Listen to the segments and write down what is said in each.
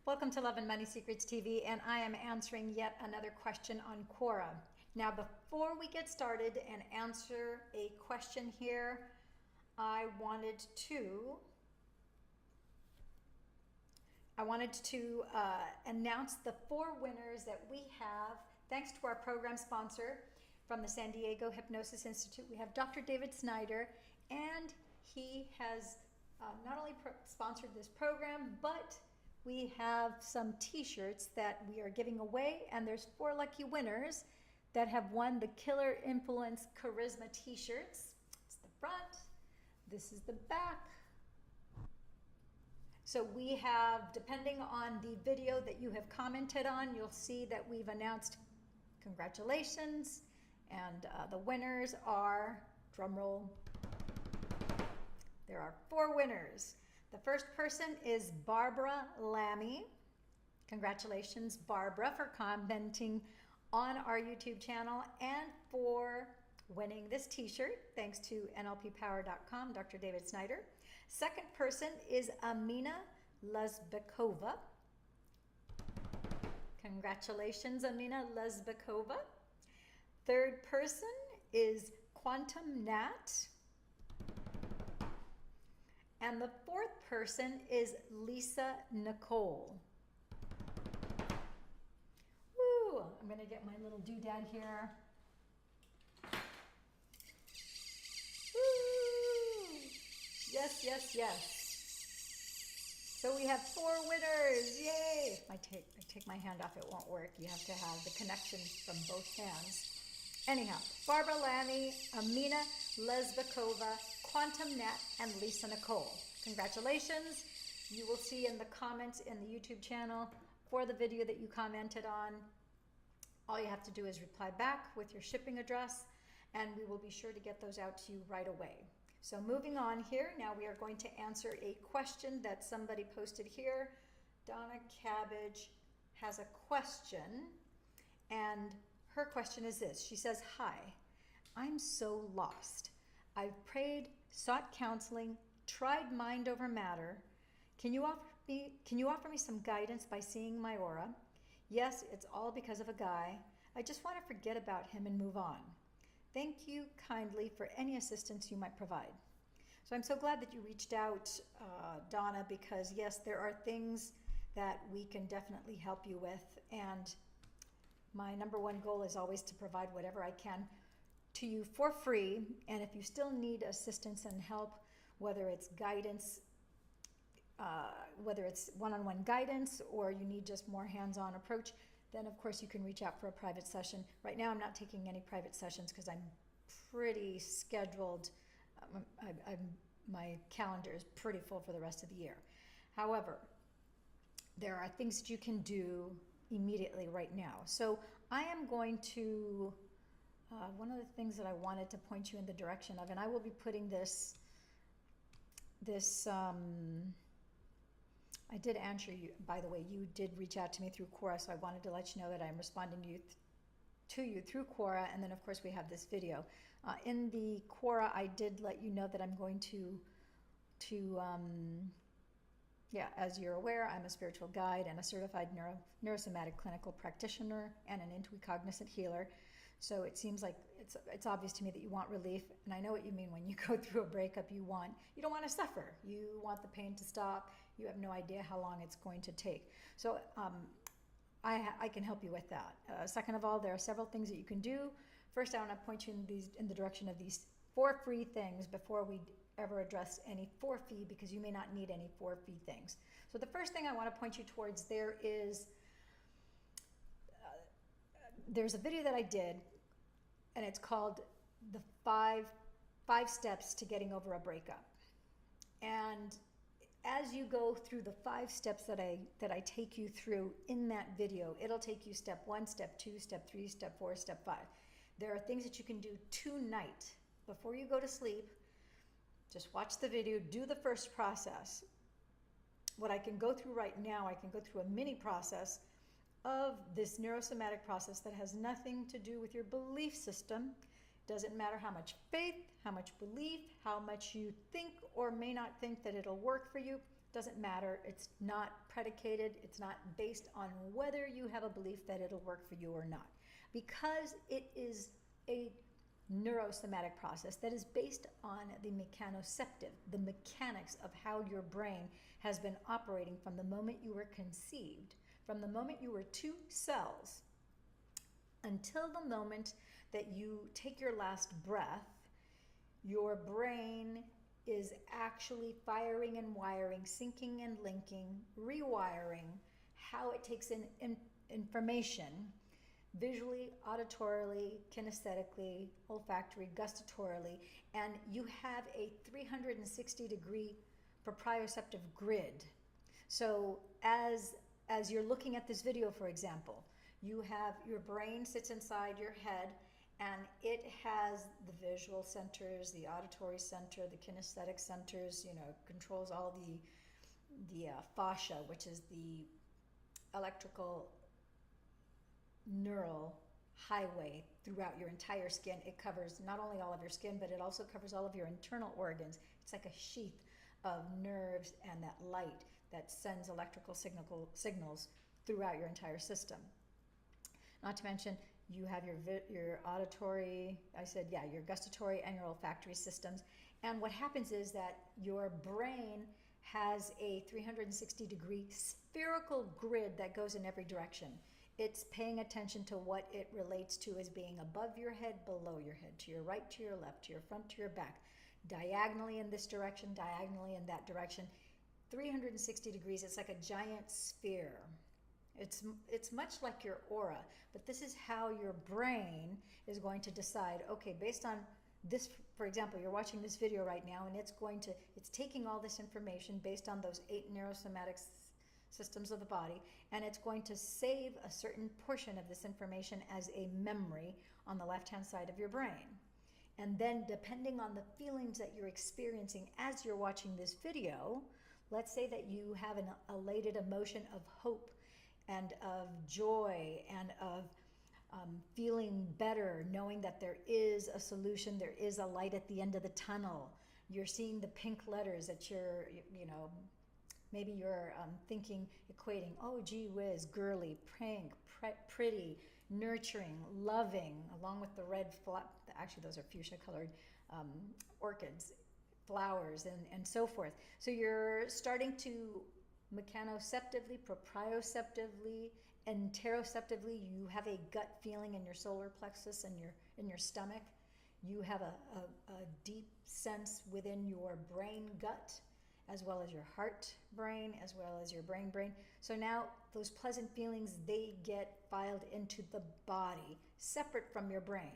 Welcome to Love and Money Secrets TV, and I am answering yet another question on Quora. Now, before we get started and answer a question here, I wanted to announce the 4 winners that we have, thanks to our program sponsor from the San Diego Hypnosis Institute. We have Dr. David Snyder, and he has not only sponsored this program, but we have some t-shirts that we are giving away, and there's 4 lucky winners that have won the Killer Influence Charisma t-shirts. It's the front, this is the back. So we have, depending on the video that you have commented on, you'll see that we've announced congratulations, and the winners are, drum roll, there are 4 winners. The first person is Barbara Lammy. Congratulations, Barbara, for commenting on our YouTube channel and for winning this t-shirt, thanks to NLPpower.com, Dr. David Snyder. Second person is Amina Lezbekova. Congratulations, Amina Lezbekova. Third person is Quantum Nat. And the fourth person is Lisa Nicole. Woo! I'm going to get my little doodad here. Woo! Yes, yes, yes. So we have 4 winners. Yay! If I take my hand off, it won't work. You have to have the connection from both hands. Anyhow, Barbara Lammy, Amina Lezbekova, Quantum Nat, and Lisa Nicole. Congratulations. You will see in the comments in the YouTube channel for the video that you commented on. All you have to do is reply back with your shipping address, and we will be sure to get those out to you right away. So moving on here, now we are going to answer a question that somebody posted here. Donna Cabbage has a question, and her question is this. She says, "Hi, I'm so lost. I've prayed, sought counseling, tried mind over matter. Can you offer me some guidance by seeing my aura? Yes, it's all because of a guy. I just want to forget about him and move on. Thank you kindly for any assistance you might provide." So I'm so glad that you reached out, Donna, because yes, there are things that we can definitely help you with, and my number 1 goal is always to provide whatever I can to you for free. And if you still need assistance and help, whether it's guidance, whether it's one-on-one guidance, or you need just more hands-on approach, then of course you can reach out for a private session. Right now I'm not taking any private sessions because I'm pretty scheduled. My calendar is pretty full for the rest of the year. However, there are things that you can do immediately right now. So I am going to, one of the things that I wanted to point you in the direction of, and I will be putting this, I did answer you, by the way. You did reach out to me through Quora, so I wanted to let you know that I'm responding to you through Quora, and then of course we have this video. In the Quora, I did let you know that I'm going to yeah, as you're aware, I'm a spiritual guide and a certified neurosomatic clinical practitioner and an intuicognizant healer. So it seems like it's obvious to me that you want relief, and I know what you mean when you go through a breakup. You don't want to suffer. You want the pain to stop. You have no idea how long it's going to take. So I can help you with that. Second of all, there are several things that you can do. First, I want to point you in the direction of these 4 free things before we ever address any 4 fee, because you may not need any 4 fee things. So the first thing I want to point you towards there is, there's a video that I did, and it's called the five steps to getting over a breakup. And as you go through the 5 steps that I take you through in that video, it'll take you step 1, step 2, step 3, step 4, step 5. There are things that you can do tonight before you go to sleep. Just watch the video, do the first process. What I can go through right now, I can go through a mini process of this neurosomatic process that has nothing to do with your belief system. Doesn't matter how much faith, how much belief, how much you think or may not think that it'll work for you. Doesn't matter. It's not predicated. It's not based on whether you have a belief that it'll work for you or not. Because it is a neurosomatic process that is based on the mechanoceptive, the mechanics of how your brain has been operating from the moment you were conceived, from the moment you were 2 cells until the moment that you take your last breath. Your brain is actually firing and wiring, syncing and linking, rewiring how it takes in information visually, auditorily, kinesthetically, olfactory, gustatorily, and you have a 360-degree proprioceptive grid. So as you're looking at this video, for example, you have your brain sits inside your head, and it has the visual centers, the auditory center, the kinesthetic centers, controls all the fascia, which is the electrical neural highway throughout your entire skin. It covers not only all of your skin, but it also covers all of your internal organs. It's like a sheath of nerves and that light that sends electrical signals throughout your entire system. Not to mention, you have your auditory, your gustatory and your olfactory systems. And what happens is that your brain has a 360-degree spherical grid that goes in every direction. It's paying attention to what it relates to as being above your head, below your head, to your right, to your left, to your front, to your back, diagonally in this direction, diagonally in that direction. 360 degrees, it's like a giant sphere. It's much like your aura, but this is how your brain is going to decide, okay, based on this, for example, you're watching this video right now, and it's taking all this information based on those 8 neurosomatic systems of the body, and it's going to save a certain portion of this information as a memory on the left-hand side of your brain. And then depending on the feelings that you're experiencing as you're watching this video, let's say that you have an elated emotion of hope and of joy and of feeling better, knowing that there is a solution, there is a light at the end of the tunnel. You're seeing the pink letters that maybe you're thinking, equating, oh, gee whiz, girly, pink, pretty, nurturing, loving, along with the red, actually those are fuchsia colored orchids, flowers, and so forth. So you're starting to mechanoceptively, proprioceptively, interoceptively, you have a gut feeling in your solar plexus and in your stomach. You have a deep sense within your brain gut, as well as your heart brain, as well as your brain. So now those pleasant feelings, they get filed into the body, separate from your brain.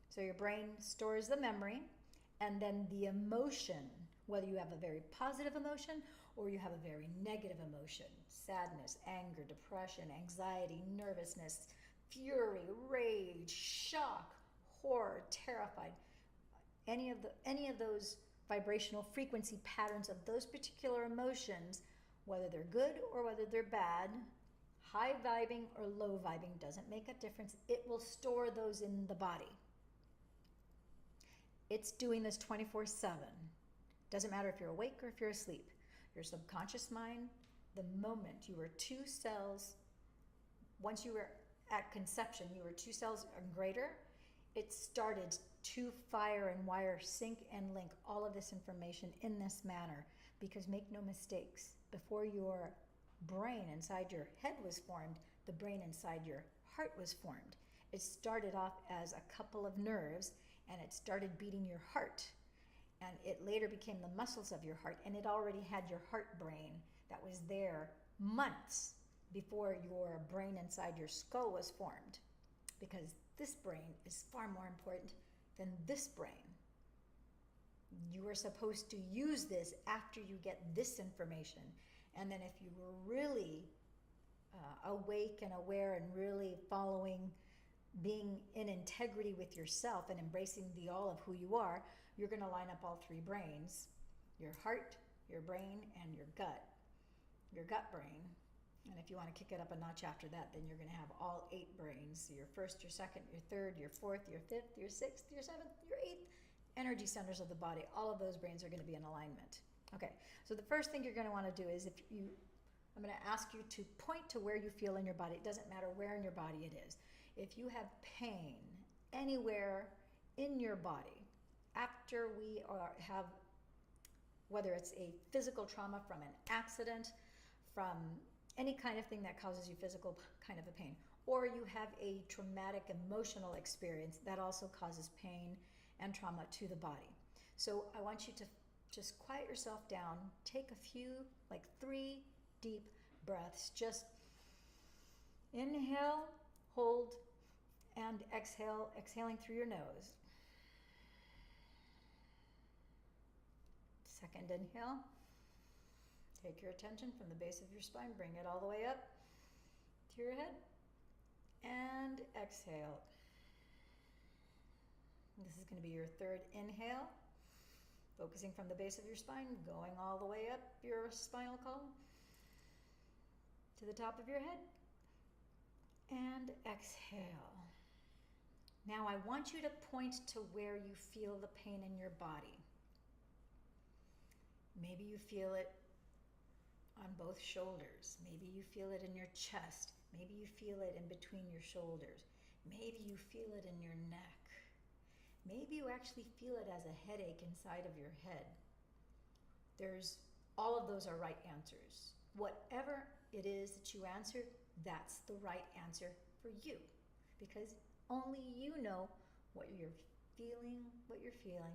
So your brain stores the memory, and then the emotion, whether you have a very positive emotion or you have a very negative emotion, sadness, anger, depression, anxiety, nervousness, fury, rage, shock, horror, terrified, any of those vibrational frequency patterns of those particular emotions, whether they're good or whether they're bad, high vibing or low vibing, doesn't make a difference. It will store those in the body. It's doing this 24/7. Doesn't matter if you're awake or if you're asleep. Your subconscious mind, the moment you were 2 cells, once you were at conception, you were 2 cells or greater, it started to fire and wire, sync and link all of this information in this manner. Because make no mistakes, before your brain inside your head was formed, the brain inside your heart was formed. It started off as a couple of nerves, and it started beating your heart. And it later became the muscles of your heart, and it already had your heart brain that was there months before your brain inside your skull was formed. Because this brain is far more important than this brain. You are supposed to use this after you get this information. And then if you were really awake and aware and really following, being in integrity with yourself and embracing the all of who you are, you're going to line up all 3 brains, your heart, your brain, and your gut brain. And if you want to kick it up a notch after that, then you're going to have all 8 brains, your first, your second, your third, your fourth, your fifth, your sixth, your seventh, your eighth, energy centers of the body, all of those brains are going to be in alignment. Okay, so the first thing you're going to want to do is I'm going to ask you to point to where you feel in your body. It doesn't matter where in your body it is. If you have pain anywhere in your body, after we have, whether it's a physical trauma from an accident, from any kind of thing that causes you physical kind of a pain, or you have a traumatic emotional experience that also causes pain and trauma to the body. So I want you to just quiet yourself down, take a few, like 3 deep breaths. Just inhale, hold, and exhale, exhaling through your nose. Second inhale. Take your attention from the base of your spine, bring it all the way up to your head, and exhale. This is going to be your third inhale, focusing from the base of your spine, going all the way up your spinal column to the top of your head, and exhale. Now I want you to point to where you feel the pain in your body. Maybe you feel it on both shoulders. Maybe you feel it in your chest. Maybe you feel it in between your shoulders. Maybe you feel it in your neck. Maybe you actually feel it as a headache inside of your head. All of those are right answers. Whatever it is that you answer, that's the right answer for you, because only you know what you're feeling,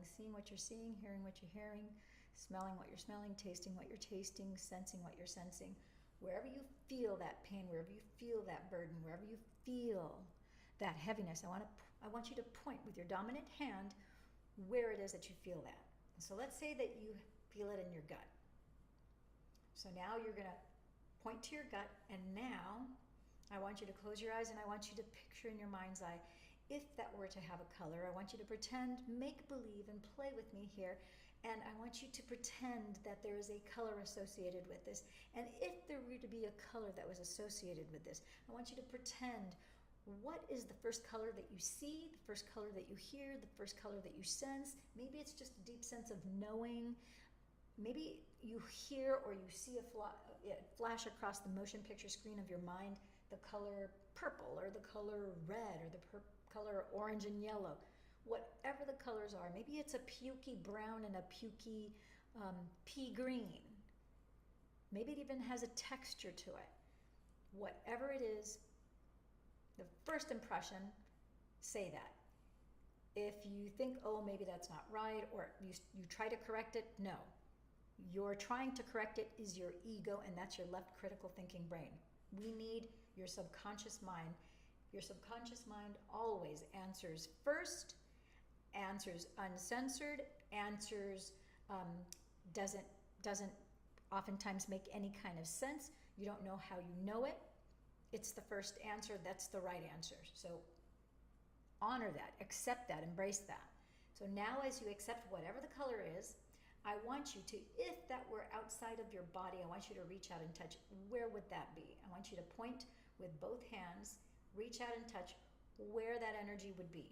seeing what you're seeing, hearing what you're hearing, smelling what you're smelling, tasting what you're tasting, sensing what you're sensing. Wherever you feel that pain, wherever you feel that burden, wherever you feel that heaviness, I want you to point with your dominant hand where it is that you feel that. So let's say that you feel it in your gut. So now you're going to point to your gut, and now I want you to close your eyes, and I want you to picture in your mind's eye, if that were to have a color, I want you to pretend, make believe, and play with me here. And I want you to pretend that there is a color associated with this. And if there were to be a color that was associated with this, I want you to pretend, what is the first color that you see, the first color that you hear, the first color that you sense? Maybe it's just a deep sense of knowing. Maybe you hear or you see a flash across the motion picture screen of your mind, the color purple or the color red or the color orange and yellow. Whatever the colors are, maybe it's a pukey brown and a pukey pea green. Maybe it even has a texture to it. Whatever it is, the first impression, say that. If you think, oh, maybe that's not right, or you try to correct it, no. You're trying to correct it is your ego, and that's your left critical thinking brain. We need your subconscious mind. Your subconscious mind always answers first, answers uncensored, answers doesn't oftentimes make any kind of sense. You don't know how you know it. It's the first answer. That's the right answer. So honor that, accept that, embrace that. So now as you accept whatever the color is, I want you to, if that were outside of your body, I want you to reach out and touch. Where would that be? I want you to point with both hands, reach out and touch where that energy would be.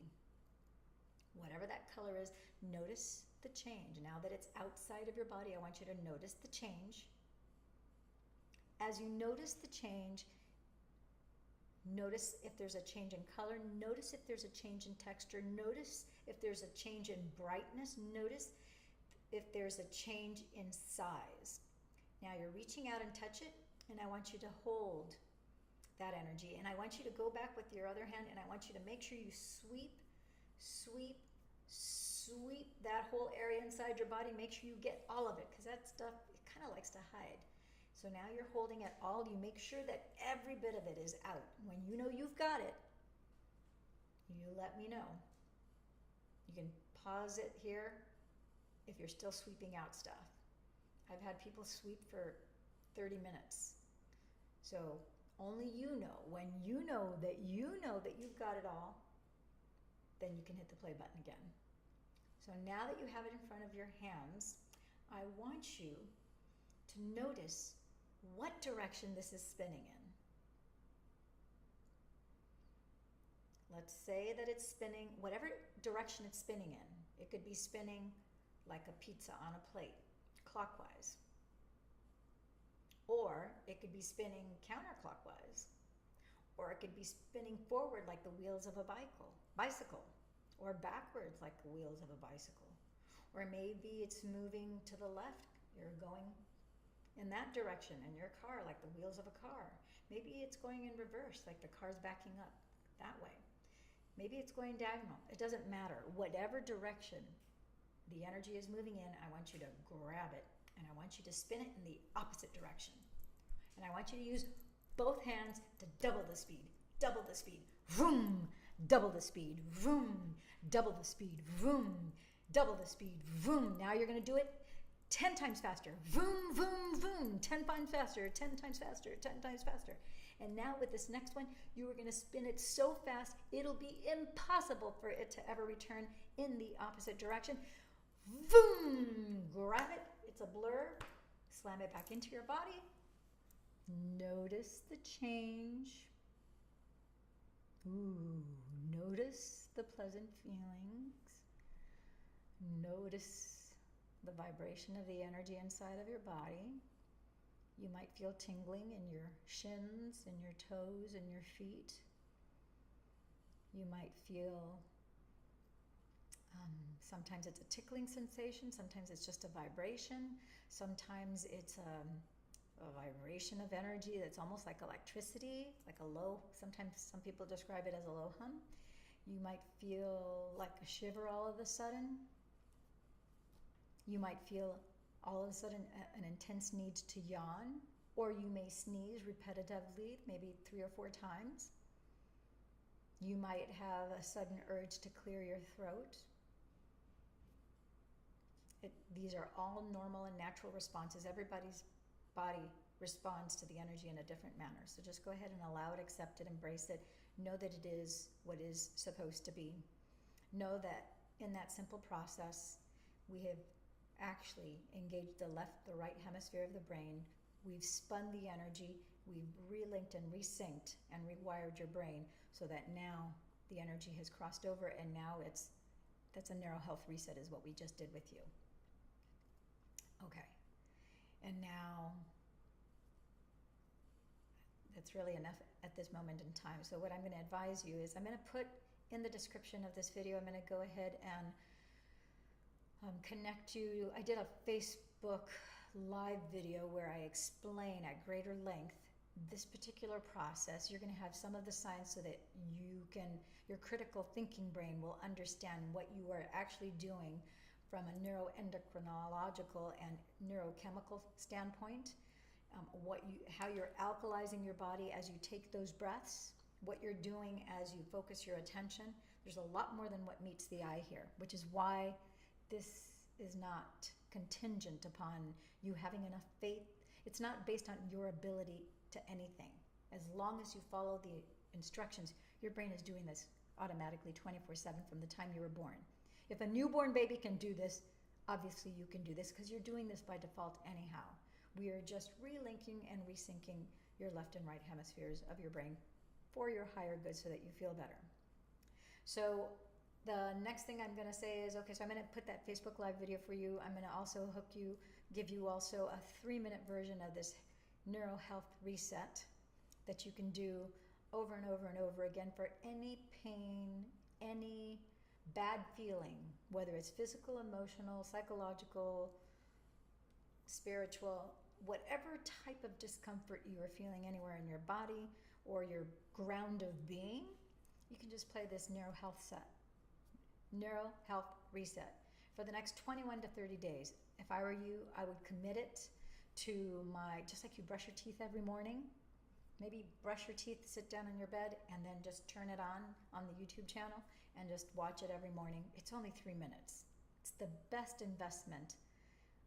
Whatever that color is, notice the change. Now that it's outside of your body, I want you to notice the change. As you notice the change, notice if there's a change in color. Notice if there's a change in texture. Notice if there's a change in brightness. Notice if there's a change in size. Now you're reaching out and touch it, and I want you to hold that energy. And I want you to go back with your other hand, and I want you to make sure you sweep that whole area inside your body. Make sure you get all of it, because that stuff, it kind of likes to hide. So now you're holding it all. You make sure that every bit of it is out. When you know you've got it, you let me know. You can pause it here if you're still sweeping out stuff. I've had people sweep for 30 minutes. So only you know. When you know that you've got it all, then you can hit the play button again. So now that you have it in front of your hands, I want you to notice what direction this is spinning in. Let's say that it's spinning, whatever direction it's spinning in. It could be spinning like a pizza on a plate, clockwise. Or it could be spinning counterclockwise. Or it could be spinning forward like the wheels of a bicycle. Or backwards like the wheels of a bicycle. Or maybe it's moving to the left. You're going in that direction in your car like the wheels of a car. Maybe it's going in reverse like the car's backing up that way. Maybe it's going diagonal. It doesn't matter. Whatever direction the energy is moving in, I want you to grab it and I want you to spin it in the opposite direction. And I want you to use both hands to double the speed, vroom, double the speed, vroom, double the speed, vroom, double the speed, vroom. Now you're going to do it 10 times faster, vroom, vroom, vroom, 10 times faster, 10 times faster, 10 times faster. And now with this next one, you are going to spin it so fast, it'll be impossible for it to ever return in the opposite direction. Vroom, grab it, it's a blur, slam it back into your body. Notice the change. Ooh, notice the pleasant feelings. Notice the vibration of the energy inside of your body. You might feel tingling in your shins, in your toes, in your feet. You might feel, sometimes it's a tickling sensation, sometimes it's just a vibration, sometimes it's a vibration of energy that's almost like electricity, like a low, sometimes some people describe it as a low hum. You might feel like a shiver all of a sudden. You might feel all of a sudden an intense need to yawn, or you may sneeze repetitively, maybe 3 or 4 times. You might have a sudden urge to clear your throat. These are all normal and natural responses. Everybody's body responds to the energy in a different manner. So just go ahead and allow it, accept it, embrace it. Know that it is what is supposed to be. Know that in that simple process, we have actually engaged the left, the right hemisphere of the brain. We've spun the energy, we've relinked and resynced and rewired your brain so that now the energy has crossed over, and now that's a neural health reset is what we just did with you. Okay. And now, that's really enough at this moment in time. So what I'm going to advise you is I'm going to put in the description of this video, I'm going to go ahead and connect you. I did a Facebook live video where I explain at greater length this particular process. You're going to have some of the signs so that your critical thinking brain will understand what you are actually doing from a neuroendocrinological and neurochemical standpoint, how you're alkalizing your body as you take those breaths, what you're doing as you focus your attention. There's a lot more than what meets the eye here, which is why this is not contingent upon you having enough faith. It's not based on your ability to anything. As long as you follow the instructions, your brain is doing this automatically 24/7 from the time you were born. If a newborn baby can do this, obviously you can do this because you're doing this by default anyhow. We are just relinking and resyncing your left and right hemispheres of your brain for your higher good so that you feel better. So the next thing I'm going to say is, okay, so I'm going to put that Facebook Live video for you. I'm going to also give you also a 3-minute version of this neural health reset that you can do over and over and over again for any pain, any bad feeling, whether it's physical, emotional, psychological, spiritual, whatever type of discomfort you are feeling anywhere in your body or your ground of being, you can just play this neural health reset for the next 21 to 30 days. If I were you, I would commit it to just like you brush your teeth every morning, maybe brush your teeth, sit down in your bed, and then just turn it on the YouTube channel and just watch it every morning. It's only 3 minutes. It's the best investment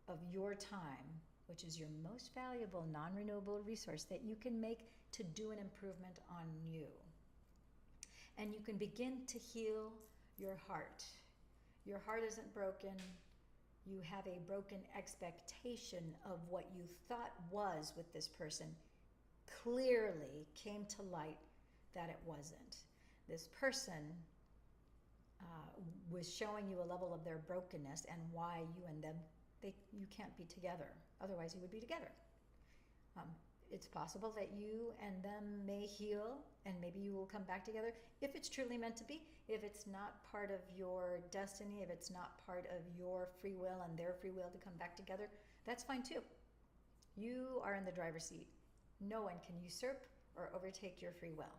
of your time, which is your most valuable non-renewable resource that you can make to do an improvement on you. And you can begin to heal your heart. Your heart isn't broken. You have a broken expectation of what you thought was with this person. Clearly came to light that it wasn't. This person was showing you a level of their brokenness and why you and them, you can't be together. Otherwise, you would be together. It's possible that you and them may heal and maybe you will come back together if it's truly meant to be. If it's not part of your destiny, if it's not part of your free will and their free will to come back together, that's fine too. You are in the driver's seat. No one can usurp or overtake your free will.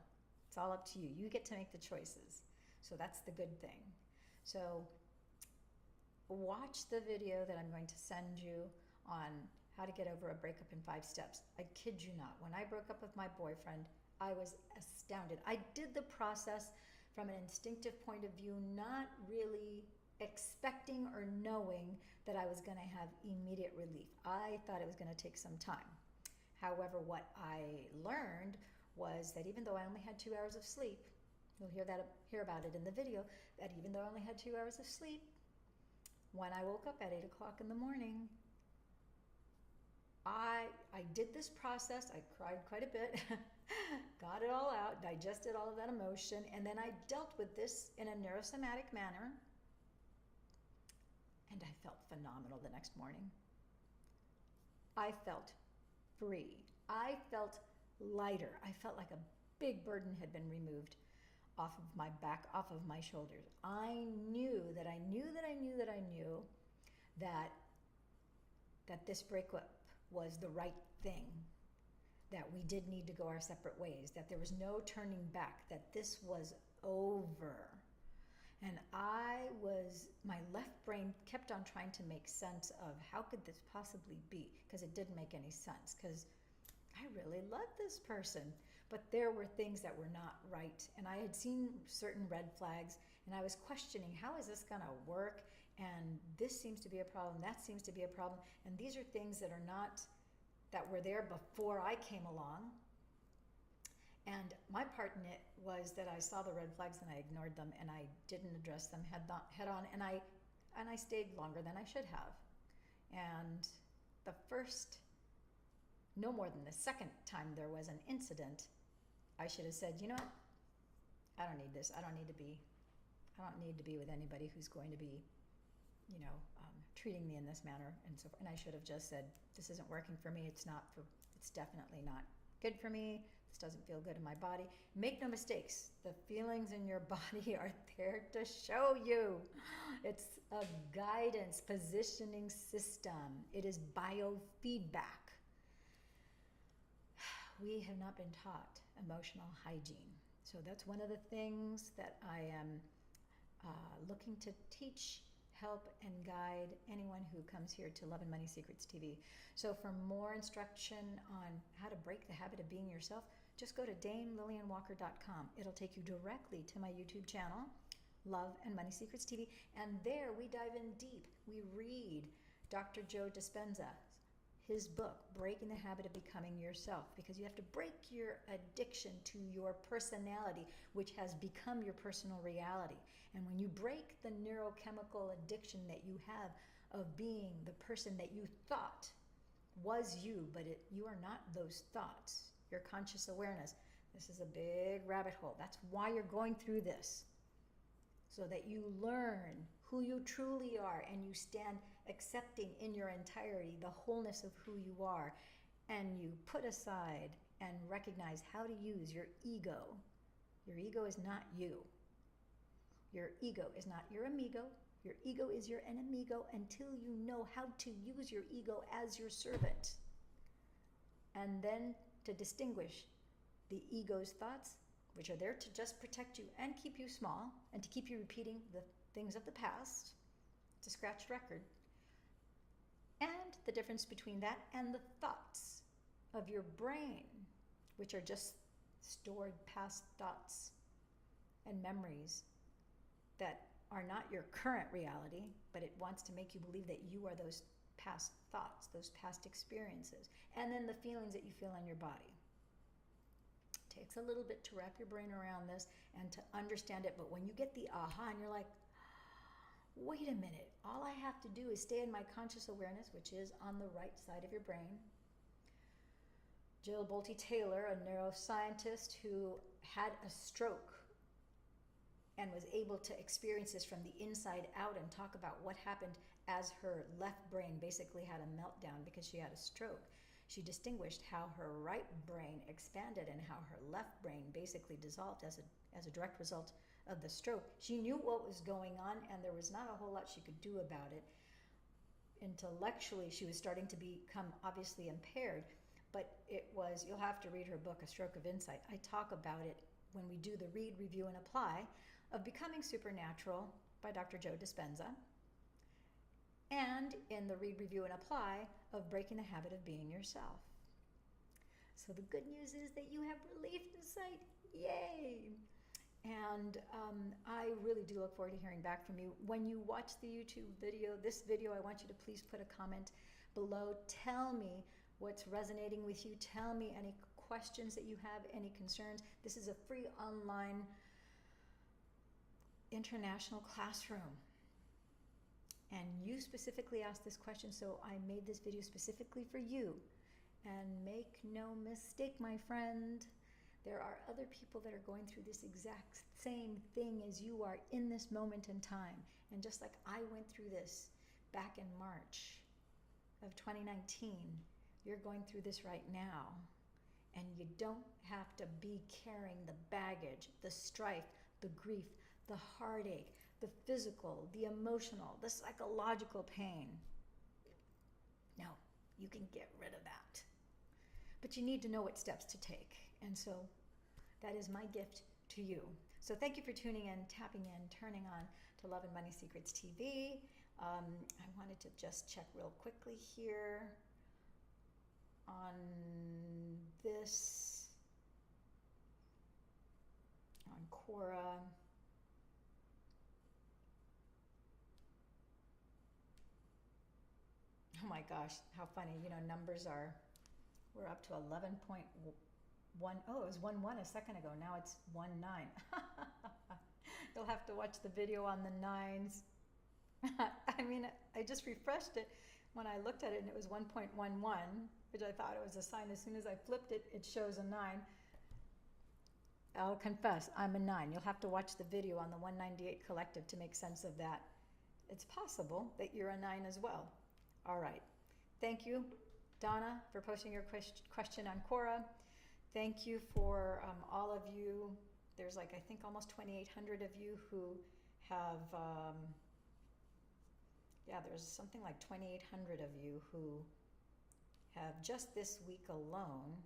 It's all up to you. You get to make the choices. So that's the good thing. So watch the video that I'm going to send you on how to get over a breakup in 5 steps. I kid you not. When I broke up with my boyfriend, I was astounded. I did the process from an instinctive point of view, not really expecting or knowing that I was going to have immediate relief. I thought it was going to take some time. However, what I learned was that even though I only had 2 hours of sleep, you'll hear about it in the video, that even though I only had 2 hours of sleep, when I woke up at 8 o'clock in the morning, I did this process. I cried quite a bit, got it all out, digested all of that emotion, and then I dealt with this in a neurosomatic manner, and I felt phenomenal the next morning. I felt free. I felt lighter. I felt like a big burden had been removed off of my back, off of my shoulders. I knew that I knew that I knew that I knew that this breakup was the right thing, that we did need to go our separate ways, that there was no turning back, that this was over. And my left brain kept on trying to make sense of how could this possibly be, because it didn't make any sense, because I really loved this person, but there were things that were not right. And I had seen certain red flags, and I was questioning, how is this going to work? And this seems to be a problem, that seems to be a problem. And these are things that that were there before I came along. And my part in it was that I saw the red flags and I ignored them and I didn't address them head on, and I stayed longer than I should have. And no more than the second time there was an incident, I should have said, you know what? I don't need this. I don't need to be with anybody who's going to be, treating me in this manner and so forth. And I should have just said, this isn't working for me. It's definitely not good for me. This doesn't feel good in my body. Make no mistakes. The feelings in your body are there to show you. It's a guidance positioning system. It is biofeedback. We have not been taught emotional hygiene. So that's one of the things that I am looking to teach, help, and guide anyone who comes here to Love and Money Secrets TV. So for more instruction on how to break the habit of being yourself, just go to DameLillianWalker.com. It'll take you directly to my YouTube channel, Love and Money Secrets TV, and there we dive in deep. We read Dr. Joe Dispenza, his book, Breaking the Habit of Becoming Yourself, because you have to break your addiction to your personality, which has become your personal reality. And when you break the neurochemical addiction that you have of being the person that you thought was you, but you are not those thoughts, your conscious awareness. This is a big rabbit hole. That's why you're going through this, so that you learn who you truly are and you stand accepting in your entirety the wholeness of who you are, and you put aside and recognize how to use your ego. Your ego is not you. Your ego is not your amigo. Your ego is your enemigo until you know how to use your ego as your servant. And then to distinguish the ego's thoughts, which are there to just protect you and keep you small and to keep you repeating the things of the past. It's a scratched record. And the difference between that and the thoughts of your brain, which are just stored past thoughts and memories that are not your current reality, but it wants to make you believe that you are those past thoughts, those past experiences, and then the feelings that you feel in your body. It takes a little bit to wrap your brain around this and to understand it, but when you get the aha and you're like, wait a minute, all I have to do is stay in my conscious awareness, which is on the right side of your brain. Jill Bolte Taylor, a neuroscientist who had a stroke and was able to experience this from the inside out and talk about what happened as her left brain basically had a meltdown because she had a stroke. She distinguished how her right brain expanded and how her left brain basically dissolved as a direct result of the stroke. She knew what was going on, and there was not a whole lot she could do about it. Intellectually, she was starting to become obviously impaired, but it was, you'll have to read her book, A Stroke of Insight. I talk about it when we do the Read, Review, and Apply of Becoming Supernatural by Dr. Joe Dispenza, and in the Read, Review, and Apply of Breaking the Habit of Being Yourself. So the good news is that you have relief in sight. Yay! And I really do look forward to hearing back from you. When you watch the YouTube video, this video, I want you to please put a comment below. Tell me what's resonating with you. Tell me any questions that you have, any concerns. This is a free online international classroom. And you specifically asked this question, so I made this video specifically for you. And make no mistake, my friend, there are other people that are going through this exact same thing as you are in this moment in time. And just like I went through this back in March of 2019, you're going through this right now. And you don't have to be carrying the baggage, the strife, the grief, the heartache, the physical, the emotional, the psychological pain. No, you can get rid of that. But you need to know what steps to take. And so that is my gift to you. So thank you for tuning in, tapping in, turning on to Love and Money Secrets TV. I wanted to just check real quickly here on this, on Quora. Oh my gosh, how funny. You know, numbers are, we're up to 11.1. Oh, it was 1.1 a second ago. Now it's 1.9. You'll have to watch the video on the nines. I mean, I just refreshed it when I looked at it and it was 1.11, which I thought it was a sign. As soon as I flipped it, it shows a 9. I'll confess, I'm a 9. You'll have to watch the video on the 198 Collective to make sense of that. It's possible that you're a 9 as well. All right. Thank you, Donna, for posting your question on Quora. Thank you for all of you. There's like, I think, almost 2,800 of you who have, yeah, there's something like 2,800 of you who have just this week alone,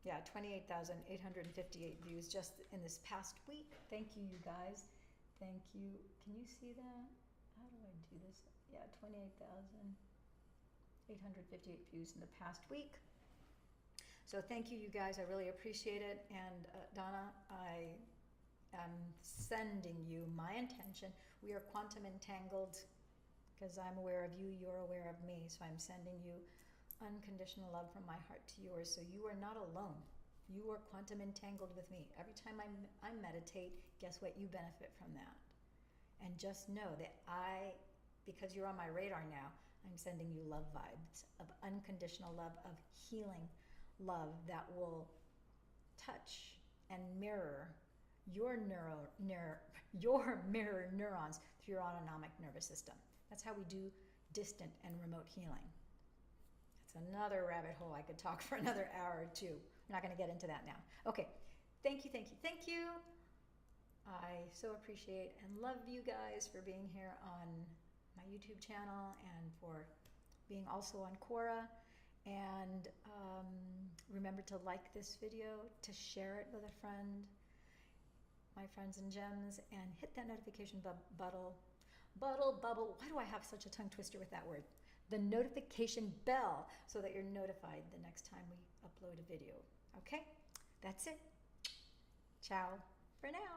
yeah, 28,858 views just in this past week. Thank you, you guys. Thank you. Can you see that? How do I do this? Yeah, 28,858 views in the past week. So thank you, you guys. I really appreciate it. And Donna, I am sending you my intention. We are quantum entangled because I'm aware of you, you're aware of me. So I'm sending you unconditional love from my heart to yours. So you are not alone. You are quantum entangled with me. Every time I meditate, guess what? You benefit from that. And just know that because you're on my radar now, I'm sending you love vibes of unconditional love, of healing love that will touch and mirror your mirror neurons through your autonomic nervous system. That's how we do distant and remote healing. That's another rabbit hole I could talk for another hour or two. I'm not going to get into that now. Okay, thank you, thank you, thank you. I so appreciate and love you guys for being here on my YouTube channel and for being also on Quora. And remember to like this video, to share it with a friend, my friends and gems, and hit that notification bubble. Why do I have such a tongue twister with that word? The notification bell, so that you're notified the next time we upload a video. Okay, that's it. Ciao for now.